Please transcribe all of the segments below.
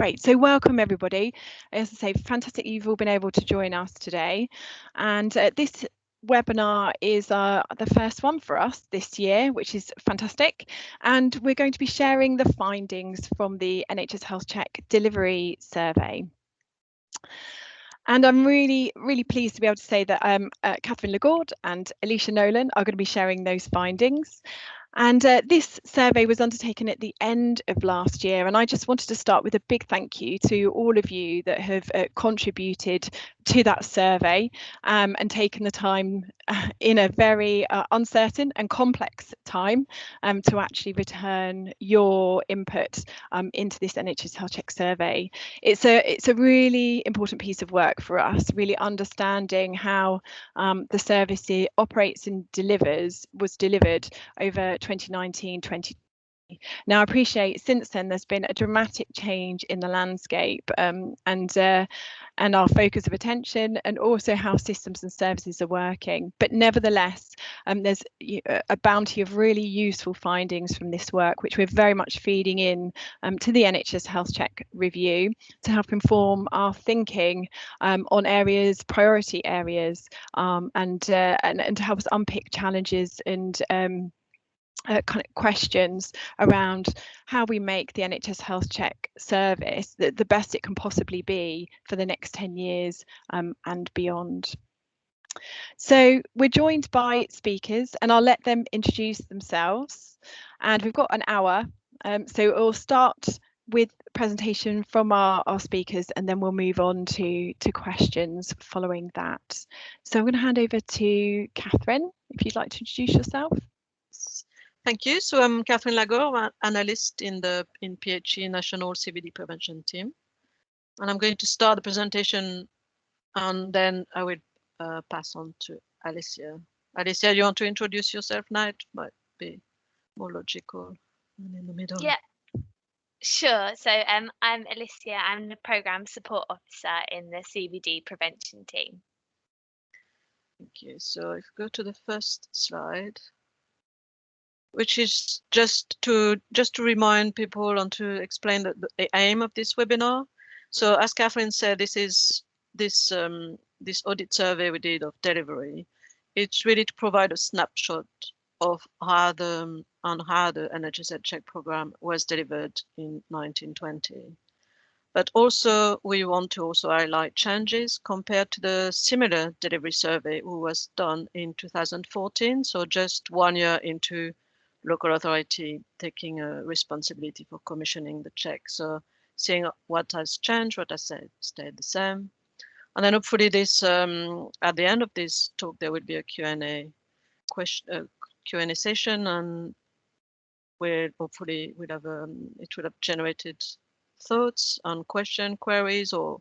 Great. So welcome everybody. As I say, fantastic you've all been able to join us today. And this webinar is the first one for us this year, which is fantastic. And we're going to be sharing the findings from the NHS Health Check Delivery Survey. And I'm really pleased to be able to say that Catherine Lagarde and Alicia Nolan are going to be sharing those findings. And this survey was undertaken at the end of last year, and I just wanted to start with a big thank you to all of you that have contributed to that survey and taken the time in a very uncertain and complex time to actually return your input into this NHS Health Check survey. It's a really important piece of work for us, really understanding how the service operates and was delivered over 2019-2020. Now, I appreciate since then there's been a dramatic change in the landscape and our focus of attention, and also how systems and services are working. But nevertheless, there's a bounty of really useful findings from this work, which we're very much feeding in to the NHS Health Check review to help inform our thinking on areas, priority areas, and to help us unpick challenges and kind of questions around how we make the NHS Health Check service the best it can possibly be for the next 10 years and beyond. So we're joined by speakers, and I'll let them introduce themselves. And we've got an hour, so we'll start with a presentation from our speakers, and then we'll move on to questions following that. So I'm going to hand over to Catherine, if you'd like to introduce yourself. Thank you. So I'm Catherine Lagarde, analyst in PHE National CVD Prevention Team. And I'm going to start the presentation, and then I will pass on to Alicia. Alicia, you want to introduce yourself now? It might be more logical in the middle. Yeah, sure. So I'm Alicia. I'm the Programme Support Officer in the CVD Prevention Team. Thank you. So if you go to the first slide, which is just to remind people and to explain the aim of this webinar. So as Catherine said, this audit survey we did of delivery. It's really to provide a snapshot of how the NHS Health Check program was delivered in 1920. But also we want to also highlight changes compared to the similar delivery survey who was done in 2014. So just 1 year into local authority taking a responsibility for commissioning the check. So seeing what has changed, what has stayed the same. And then hopefully this, at the end of this talk, there will be a Q&A session, and it will have generated thoughts on queries or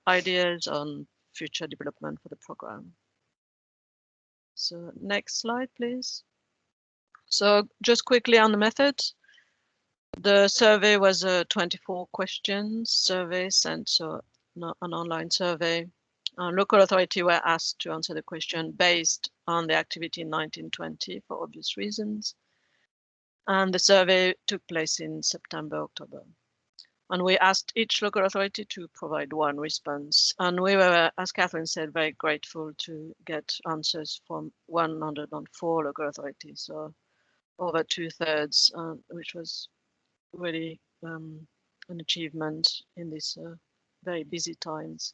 ideas on future development for the program. So next slide, please. So just quickly on the method, the survey was a 24 questions survey sent, so an online survey. Local authority were asked to answer the question based on the activity in 1920 for obvious reasons. And the survey took place in September, October. And we asked each local authority to provide one response. And we were, as Catherine said, very grateful to get answers from 104 local authorities. So over 2/3, which was really an achievement in these very busy times.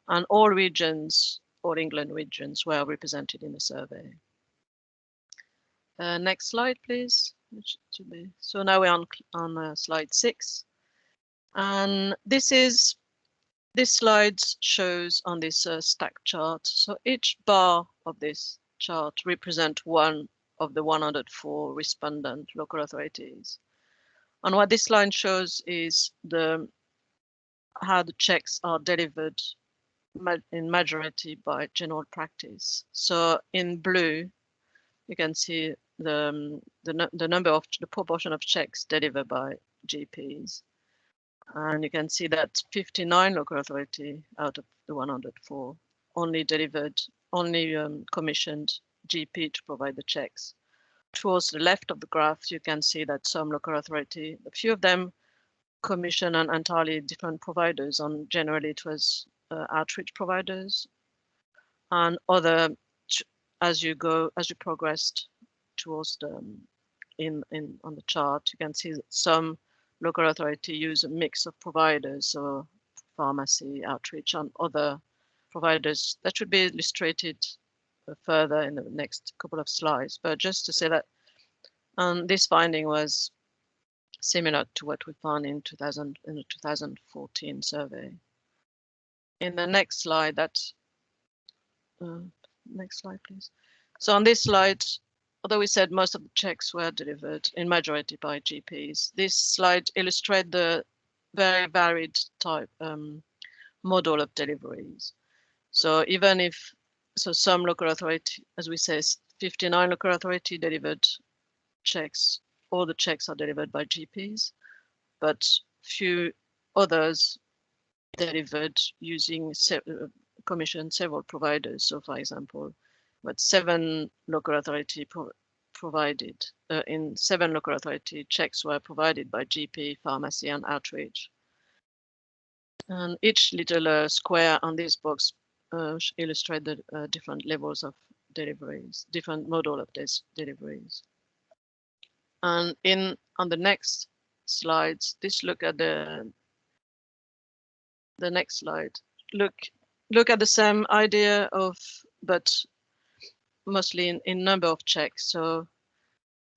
And all regions, all England regions, were represented in the survey. Next slide, please. So now we're on slide 6. And this slide shows on this stack chart. So each bar of this chart represents one of the 104 respondent local authorities. And what this line shows is how the checks are delivered in majority by general practice. So in blue, you can see the proportion of checks delivered by GPs. And you can see that 59 local authority out of the 104 only commissioned GP to provide the checks. Towards the left of the graph, you can see that some local authority, a few of them commission on entirely different providers. On generally, it was outreach providers, and other as you progressed towards the on the chart, you can see that some local authority use a mix of providers, so pharmacy, outreach, and other providers. That should be illustrated further in the next couple of slides. But just to say that this finding was similar to what we found in the 2014 survey. In the next slide, next slide, please. So on this slide, although we said most of the checks were delivered in majority by GPs, this slide illustrates the very varied type model of deliveries. So even if, some local authority, as we say, 59 local authority delivered checks, all the checks are delivered by GPs, but few others delivered using commissioned several providers. So for example, but 7 local authority provided, in 7 local authority, checks were provided by GP, pharmacy, and outreach. And each little square on this box illustrate the different levels of deliveries, different model of these deliveries. And on the next slides, this look at the next slide. Look at the same idea of, but mostly in number of checks. So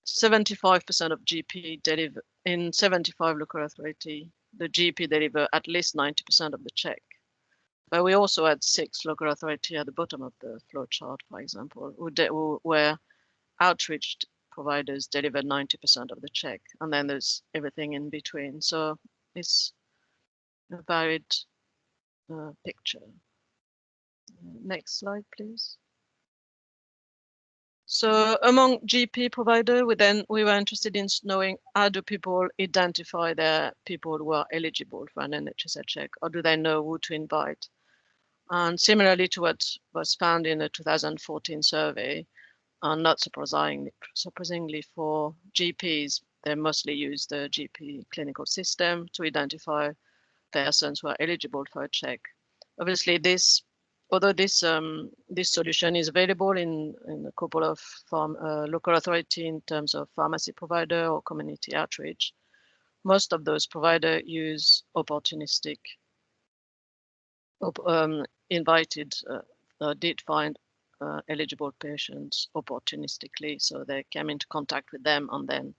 75% of GP deliver in 75 local authority, the GP deliver at least 90% of the check. But we also had 6 local authority at the bottom of the flow chart, for example, where outreach providers deliver 90% of the check, and then there's everything in between. So it's a varied picture. Next slide, please. So among GP provider, we were interested in knowing how do people identify their people who are eligible for an NHS check, or do they know who to invite? And similarly to what was found in the 2014 survey, and not surprisingly for GPs, they mostly use the GP clinical system to identify persons who are eligible for a check. Obviously, although this solution is available in a couple of local authority in terms of pharmacy provider or community outreach, most of those providers use opportunistic, did find eligible patients opportunistically, so they came into contact with them and then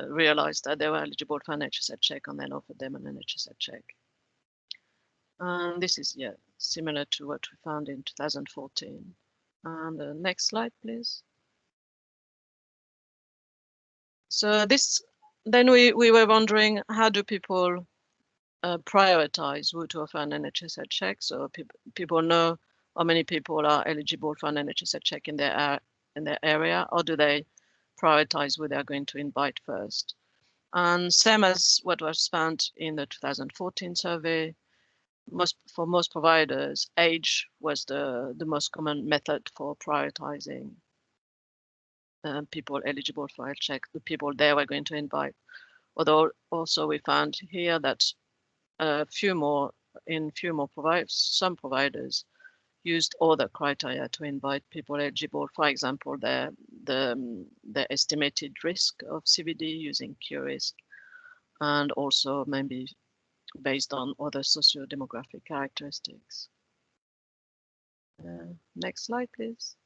realized that they were eligible for an NHS check and then offered them an NHS check. And this is similar to what we found in 2014. And the next slide, please. So then we were wondering, how do people prioritize who to offer an NHS check? So people know how many people are eligible for an NHS check in their area, or do they prioritize who they are going to invite first? And same as what was found in the 2014 survey, for most providers, age was the most common method for prioritizing people eligible for a check, the people they were going to invite. Although also we found here that some providers used other criteria to invite people eligible. For example, the estimated risk of CVD using Q-risk, and also maybe based on other socio-demographic characteristics. Next slide, please.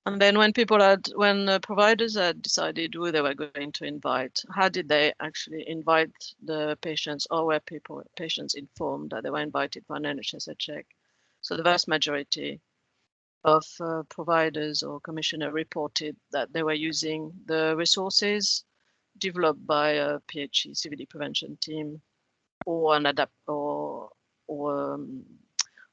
And then when providers had decided who they were going to invite, how did they actually invite the patients, or were patients informed that they were invited for an NHS check? So the vast majority of providers or commissioner reported that they were using the resources developed by a PHE CVD prevention team, or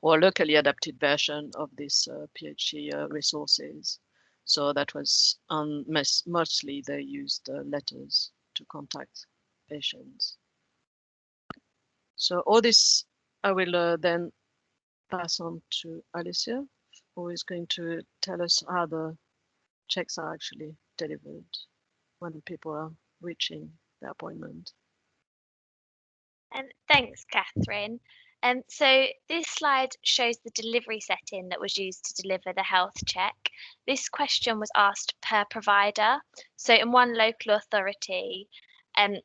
or a locally adapted version of this PHE resources. So that was mostly they used letters to contact patients. So all this I will then pass on to Alicia, who is going to tell us how the checks are actually delivered when people are reaching their appointment. And thanks, Catherine. So this slide shows the delivery setting that was used to deliver the health check. This question was asked per provider. So in one local authority, um,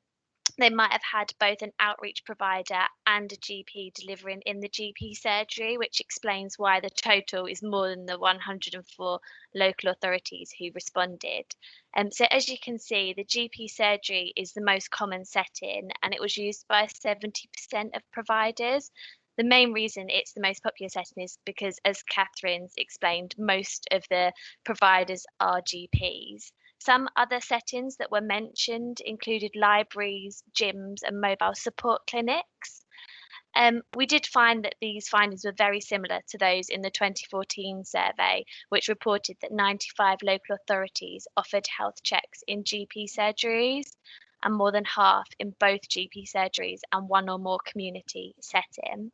they might have had both an outreach provider and a GP delivering in the GP surgery, which explains why the total is more than the 104 local authorities who responded. So as you can see, the GP surgery is the most common setting and it was used by 70% of providers. The main reason it's the most popular setting is because, as Catherine's explained, most of the providers are GPs. Some other settings that were mentioned included libraries, gyms, and mobile support clinics. We did find that these findings were very similar to those in the 2014 survey, which reported that 95 local authorities offered health checks in GP surgeries and more than half in both GP surgeries and one or more community settings.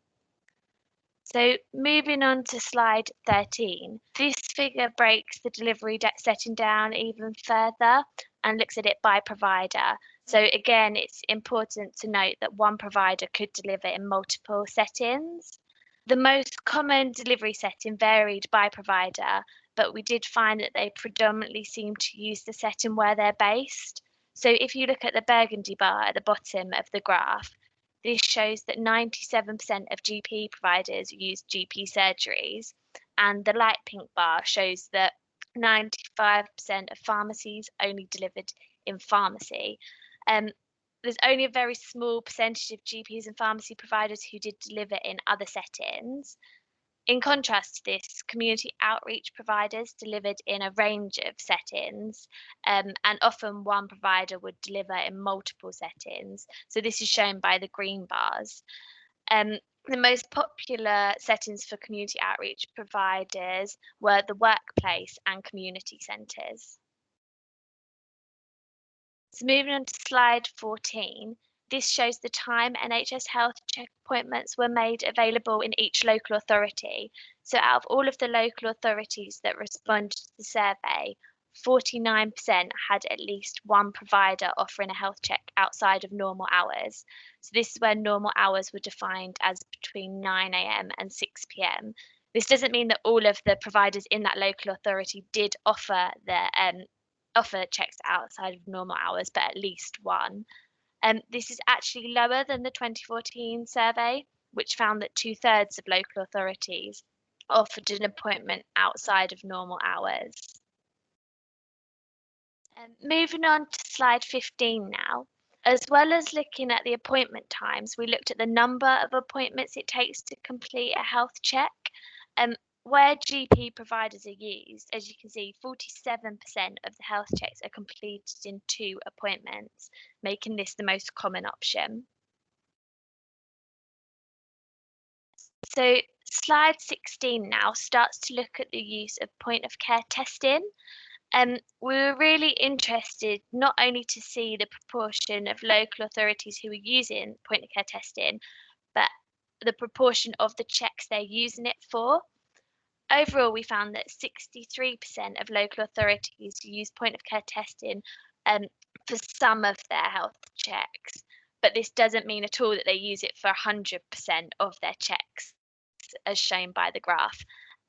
So moving on to slide 13, this figure breaks the delivery setting down even further and looks at it by provider. So again, it's important to note that one provider could deliver in multiple settings. The most common delivery setting varied by provider, but we did find that they predominantly seem to use the setting where they're based. So if you look at the burgundy bar at the bottom of the graph, this shows that 97% of GP providers use GP surgeries, and the light pink bar shows that 95% of pharmacies only delivered in pharmacy. There's only a very small percentage of GPs and pharmacy providers who did deliver in other settings. In contrast to this, community outreach providers delivered in a range of settings, and often one provider would deliver in multiple settings. So this is shown by the green bars. The most popular settings for community outreach providers were the workplace and community centres. So moving on to slide 14, this shows the time NHS health check appointments were made available in each local authority. So out of all of the local authorities that responded to the survey, 49% had at least one provider offering a health check outside of normal hours. So this is where normal hours were defined as between 9 a.m. and 6 p.m. This doesn't mean that all of the providers in that local authority did offer checks outside of normal hours, but at least one. This is actually lower than the 2014 survey, which found that 2/3 of local authorities offered an appointment outside of normal hours. Moving on to slide 15 now. As well as looking at the appointment times, we looked at the number of appointments it takes to complete a health check. Where GP providers are used, as you can see, 47% of the health checks are completed in 2 appointments, making this the most common option. So slide 16 now starts to look at the use of point of care testing. We were really interested not only to see the proportion of local authorities who are using point of care testing, but the proportion of the checks they're using it for. Overall, we found that 63% of local authorities use point of care testing for some of their health checks, but this doesn't mean at all that they use it for 100% of their checks, as shown by the graph.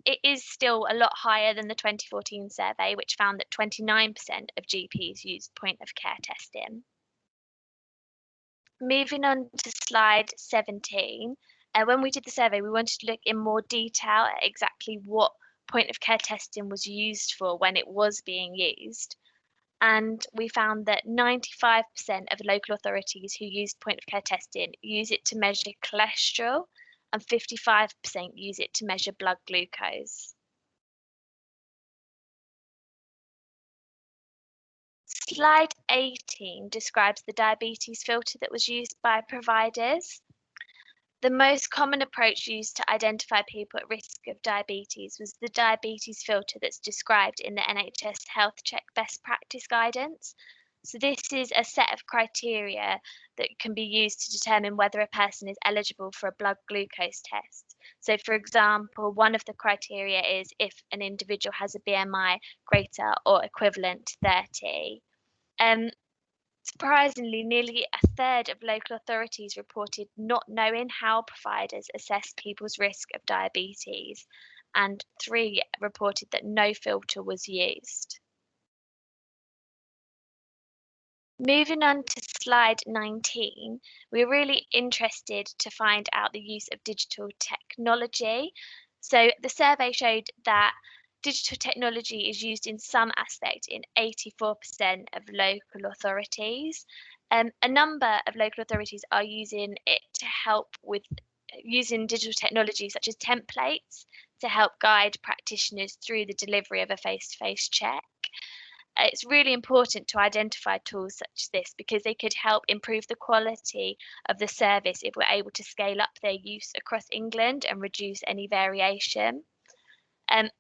It is still a lot higher than the 2014 survey, which found that 29% of GPs used point of care testing. Moving on to slide 17. When we did the survey, we wanted to look in more detail at exactly what point of care testing was used for when it was being used. And we found that 95% of local authorities who used point of care testing use it to measure cholesterol, and 55% use it to measure blood glucose. Slide 18 describes the diabetes filter that was used by providers. The most common approach used to identify people at risk of diabetes was the diabetes filter that's described in the NHS Health Check Best Practice Guidance. So this is a set of criteria that can be used to determine whether a person is eligible for a blood glucose test. So for example, one of the criteria is if an individual has a BMI greater or equivalent to 30. Surprisingly, nearly a third of local authorities reported not knowing how providers assess people's risk of diabetes, and 3 reported that no filter was used. Moving on to slide 19, we're really interested to find out the use of digital technology. So the survey showed that digital technology is used in some aspect in 84% of local authorities. A number of local authorities are using it to help with using digital technology such as templates to help guide practitioners through the delivery of a face-to-face check. It's really important to identify tools such as this because they could help improve the quality of the service if we're able to scale up their use across England and reduce any variation.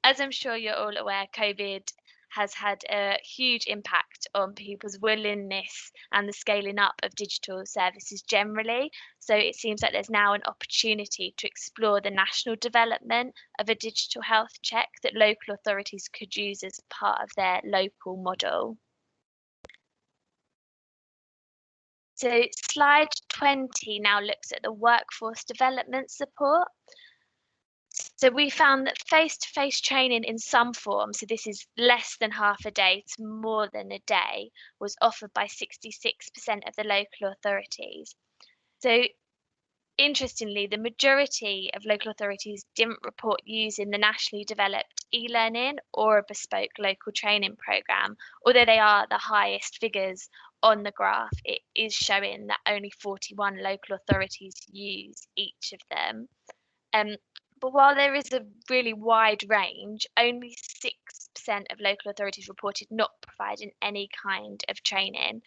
As I'm sure you're all aware, COVID has had a huge impact on people's willingness and the scaling up of digital services generally. So it seems like there's now an opportunity to explore the national development of a digital health check that local authorities could use as part of their local model. So slide 20 now looks at the workforce development support. So we found that face-to-face training in some form, so this is less than half a day to more than a day, was offered by 66% of the local authorities. So interestingly, the majority of local authorities didn't report using the nationally developed e-learning or a bespoke local training programme, although they are the highest figures on the graph. It is showing that only 41 local authorities use each of them. But while there is a really wide range, only 6% of local authorities reported not providing any kind of training.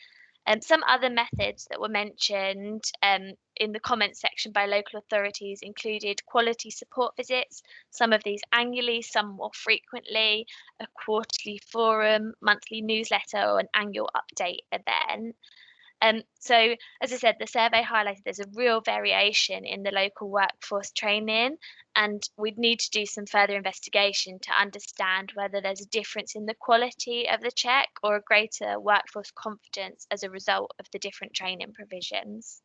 Some other methods that were mentioned in the comments section by local authorities included quality support visits, some of these annually, some more frequently, a quarterly forum, monthly newsletter, or an annual update event. So, as I said, the survey highlighted there's a real variation in the local workforce training, and we'd need to do some further investigation to understand whether there's a difference in the quality of the check or a greater workforce confidence as a result of the different training provisions.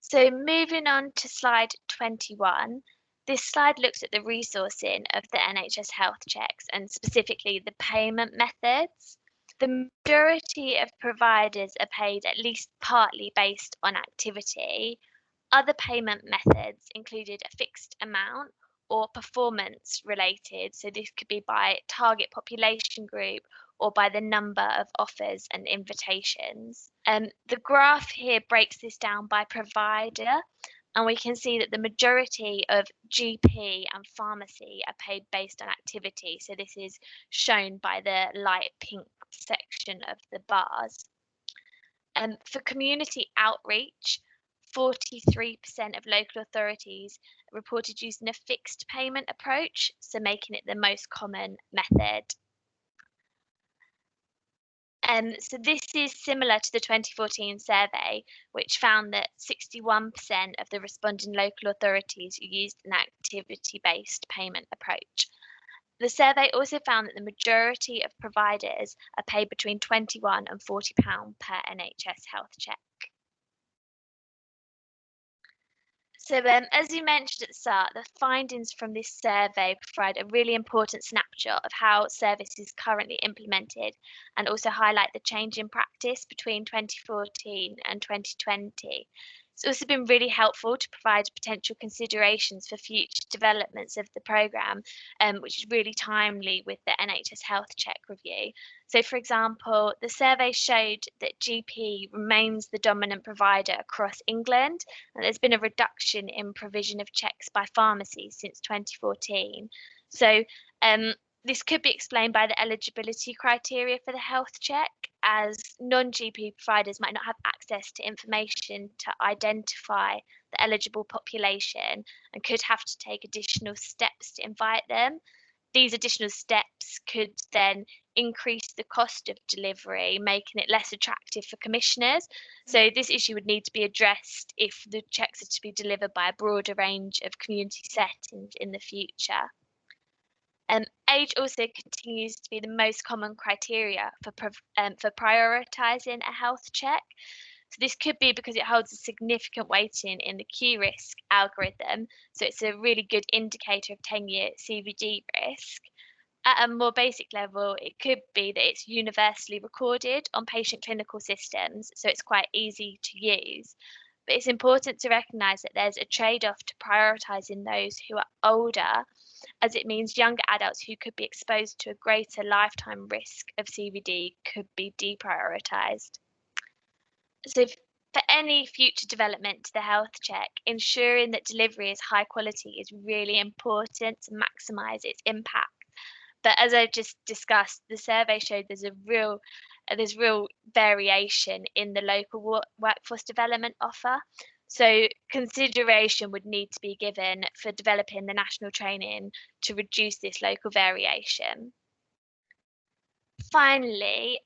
So, moving on to slide 21. This slide looks at the resourcing of the NHS health checks and specifically the payment methods. The majority of providers are paid at least partly based on activity. Other payment methods included a fixed amount or performance related, so this could be by target population group or by the number of offers and invitations. The graph here breaks this down by provider, and we can see that the majority of GP and pharmacy are paid based on activity. So this is shown by the light pink section of the bars. For community outreach, 43% of local authorities reported using a fixed payment approach, so making it the most common method. So this is similar to the 2014 survey, which found that 61% of the responding local authorities used an activity-based payment approach. The survey also found that the majority of providers are paid between £21 and £40 per NHS health check. So as you mentioned at the start, the findings from this survey provide a really important snapshot of how service is currently implemented and also highlight the change in practice between 2014 and 2020. It's also been really helpful to provide potential considerations for future developments of the programme, which is really timely with the NHS Health Check review. So, for example, the survey showed that GP remains the dominant provider across England, and there's been a reduction in provision of checks by pharmacies since 2014. So, this could be explained by the eligibility criteria for the health check, as non-GP providers might not have access to information to identify the eligible population and could have to take additional steps to invite them. these additional steps could then increase the cost of delivery, making it less attractive for commissioners. So this issue would need to be addressed if the checks are to be delivered by a broader range of community settings in the future. Age also continues to be the most common criteria for prioritising a health check. So this could be because it holds a significant weighting in the Q risk algorithm. So it's a really good indicator of 10-year CVD risk. At a more basic level, it could be that it's universally recorded on patient clinical systems, so it's quite easy to use. But it's important to recognise that there's a trade-off to prioritising those who are older, as it means younger adults who could be exposed to a greater lifetime risk of CVD could be deprioritised. So for any future development to the health check, ensuring that delivery is high quality is really important to maximise its impact. But as I've just discussed, the survey showed there's real variation in the local workforce development offer. So consideration would need to be given for developing the national training to reduce this local variation. Finally,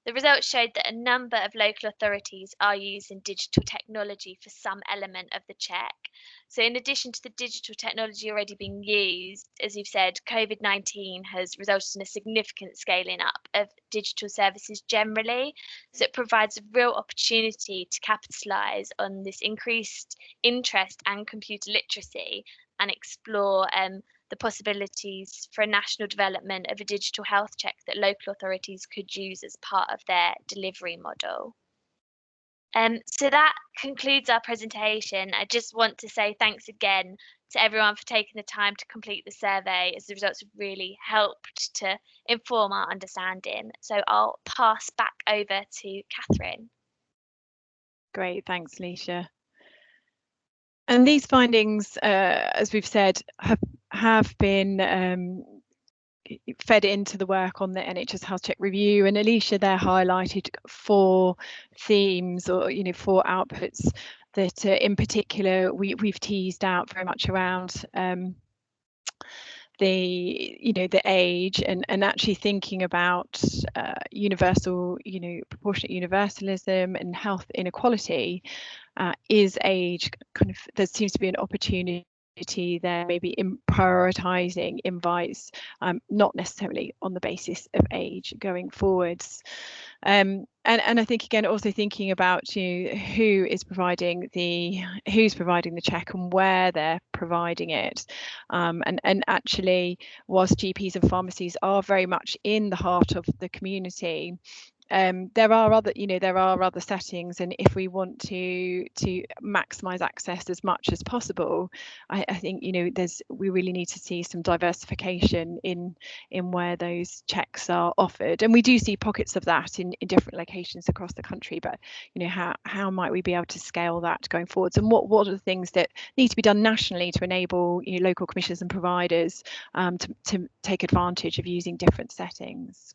the results showed that a number of local authorities are using digital technology for some element of the check. So in addition to the digital technology already being used, as you've said, COVID-19 has resulted in a significant scaling up of digital services generally. So it provides a real opportunity to capitalise on this increased interest and computer literacy and explore the possibilities for a national development of a digital health check that local authorities could use as part of their delivery model. So that concludes our presentation. I just want to say thanks again to everyone for taking the time to complete the survey, as the results have really helped to inform our understanding. So I'll pass back over to Catherine. Great, thanks, Leisha. And these findings, as we've said, have been fed into the work on the NHS Health Check Review, and Alicia there highlighted 4 themes, or 4 outputs that in particular we've teased out very much around the age and actually thinking about universal, proportionate universalism and health inequality. Is age there seems to be an opportunity there, maybe in prioritising invites, not necessarily on the basis of age going forwards. And I think again also thinking about who's providing the check and where they're providing it, and actually whilst GPs and pharmacies are very much in the heart of the community, there are other settings, and if we want to maximise access as much as possible, I think we really need to see some diversification in where those checks are offered, and we do see pockets of that in different locations across the country. But how might we be able to scale that going forwards, and what are the things that need to be done nationally to enable local commissioners and providers to take advantage of using different settings?